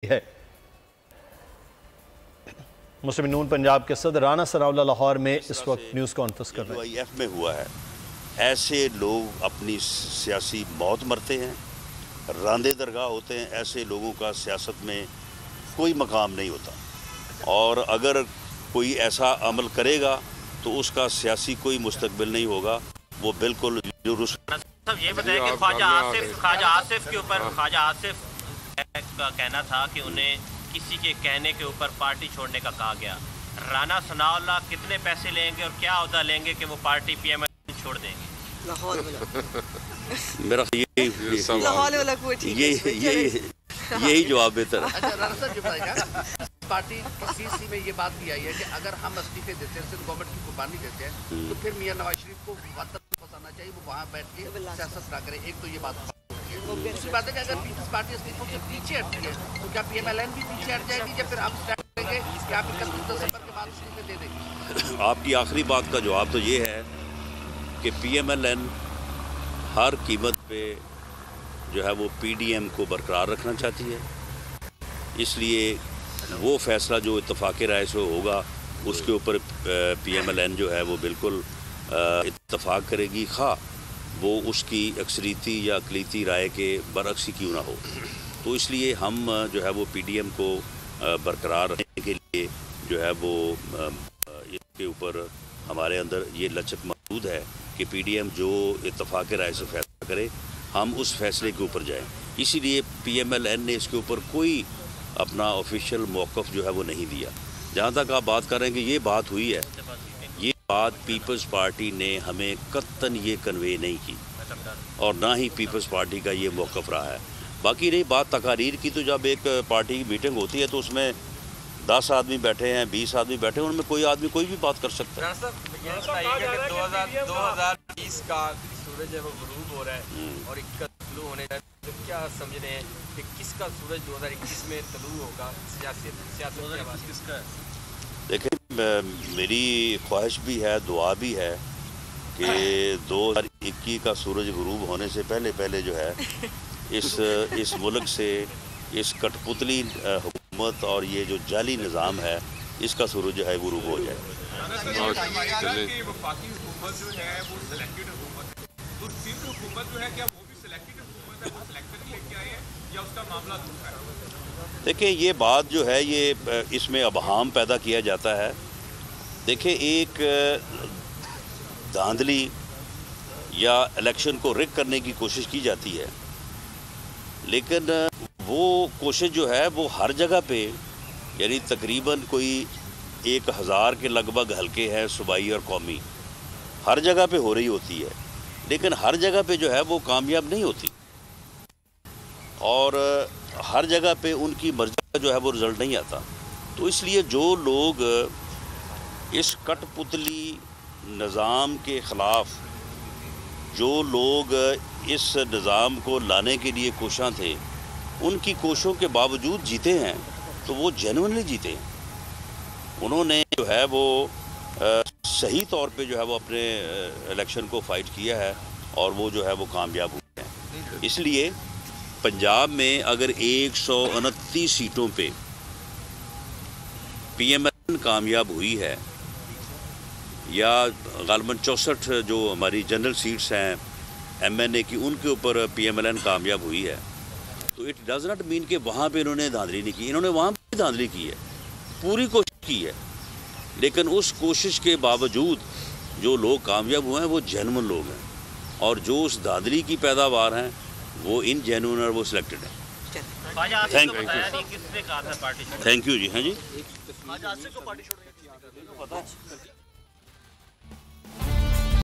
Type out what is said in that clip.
ہے۔ مسلم نون پنجاب کے صدر رانا ثناءاللہ لاہور میں اس وقت نیوز کانفرنس کر رہے ہیں۔ UIF میں ہوا ہے، ایسے لوگ اپنی سیاسی موت مرتے ہیں، راندے درگاہ ہوتے ہیں، ایسے لوگوں کا سیاست میں کوئی مقام نہیں ہوتا، اور اگر کوئی ایسا عمل کرے گا تو اس کا سیاسی کوئی مستقبل نہیں ہوگا، وہ بالکل یہ بتائیں کہ خواجہ آصف کے اوپر خواجہ آصف کا کہنا تھا کہ انہیں کسی کے کہنے کے اوپر پارٹی چھوڑنے کا کہا گیا۔ رانا ثناءاللہ کتنے پیسے لیں گے اور کیا عہدہ لیں گے کہ وہ پارٹی پی ایم ایل چھوڑ دیں گے؟ میرا یہی جواب بہتر ہے۔ پارٹی سی سی میں یہ بات بھی آئی ہے کہ اگر ہم استعفے دیتے ہیں، صرف گورنمنٹ کی قربانی دیتے ہیں، تو پھر میاں نواز شریف کو وطن پہنچانا چاہیے، وہ وہاں بیٹھ کے سیاست نہ کرے۔ ایک تو یہ بات ہے۔ دوسری بات ہے کہ اگر پیپلز پارٹی استعفوں سے پیچھے ہٹتی ہے تو کیا پی ایم ایل این بھی پیچھے ہٹ جائے گی، یا پھر ہم اسٹینڈ کریں گے کہ آپ 31 دسمبر کے بعد استعفے دے دیں گے؟ آپ کی آخری بات کا جواب تو یہ ہے کہ پی ایم ایل این ہر قیمت پہ جو ہے وہ پی ڈی ایم کو برقرار رکھنا چاہتی ہے، اس لیے وہ فیصلہ جو اتفاق رائے سے ہوگا اس کے اوپر پی ایم ایل این جو ہے وہ بالکل اتفاق کرے گی، خواہ وہ اس کی اکثریتی یا اقلیتی رائے کے برعکس ہی کیوں نہ ہو۔ تو اس لیے ہم جو ہے وہ پی ڈی ایم کو برقرار رکھنے کے لیے جو ہے وہ اس کے اوپر ہمارے اندر یہ لچک موجود ہے کہ پی ڈی ایم جو اتفاق رائے سے فیصلہ کرے ہم اس فیصلے کے اوپر جائیں۔ اسی لیے پی ایم ایل این نے اس کے اوپر کوئی اپنا آفیشیل موقف جو ہے وہ نہیں دیا۔ جہاں تک آپ بات کر رہے ہیں کہ یہ بات ہوئی ہے، یہ بات پیپلز پارٹی نے ہمیں قطعاً یہ کنوے نہیں کی، اور نہ ہی پیپلز پارٹی کا یہ موقف رہا ہے۔ باقی رہی بات تقاریر کی، تو جب ایک پارٹی کی میٹنگ ہوتی ہے تو اس میں 10 آدمی بیٹھے ہیں، 20 آدمی بیٹھے ہیں، ان میں کوئی آدمی کوئی بھی بات کر سکتا ہے۔ یہ بتائیے کہ 2020 کا سورج ہے وہ غروب ہو رہا ہے اور 21 کا طلوع ہونے جا رہا ہے، تو کیا سمجھ رہے ہیں کہ کس کا سورج 2021 میں طلوع ہوگا؟ سیاست کس کا ہے؟ دیکھیں، میری خواہش بھی ہے، دعا بھی ہے کہ 2021 کا سورج غروب ہونے سے پہلے جو ہے اس ملک سے اس کٹ پتلی حکومت اور یہ جو جعلی نظام ہے اس کا سورج جو ہے غروب ہو جائے۔ دیکھیں، یہ بات جو ہے یہ اس میں ابہام پیدا کیا جاتا ہے۔ دیکھیں، ایک دھاندلی یا الیکشن کو رگ کرنے کی کوشش کی جاتی ہے، لیکن وہ کوشش جو ہے وہ ہر جگہ پہ، یعنی تقریباً کوئی 1000 کے لگ بھگ حلقے ہیں صوبائی اور قومی، ہر جگہ پہ ہو رہی ہوتی ہے، لیکن ہر جگہ پہ جو ہے وہ کامیاب نہیں ہوتی، اور ہر جگہ پہ ان کی مرضی کا جو ہے وہ رزلٹ نہیں آتا۔ تو اس لیے جو لوگ اس کٹ پتلی نظام کے خلاف، جو لوگ اس نظام کو لانے کے لیے کوشاں تھے، ان کی کوششوں کے باوجود جیتے ہیں تو وہ جینوئنلی جیتے ہیں۔ انہوں نے جو ہے وہ صحیح طور پہ جو ہے وہ اپنے الیکشن کو فائٹ کیا ہے، اور وہ جو ہے وہ کامیاب ہوئے ہیں۔ اس لیے پنجاب میں اگر 129 سیٹوں پہ پی ایم ایل این کامیاب ہوئی ہے، یا غالباً 64 جو ہماری جنرل سیٹس ہیں ایم این اے کی، ان کے اوپر پی ایم ایل این کامیاب ہوئی ہے، تو اٹ ڈز ناٹ مین کہ وہاں پہ انہوں نے دھاندلی نہیں کی۔ انہوں نے وہاں پہ دھاندلی کی ہے، پوری کوشش کی ہے، لیکن اس کوشش کے باوجود جو لوگ کامیاب ہوئے ہیں وہ جینون لوگ ہیں، اور جو اس دھاندلی کی پیداوار ہیں وہ ان جینون اور وہ سلیکٹڈ ہیں۔ تھینک یو جی۔ ہاں جی،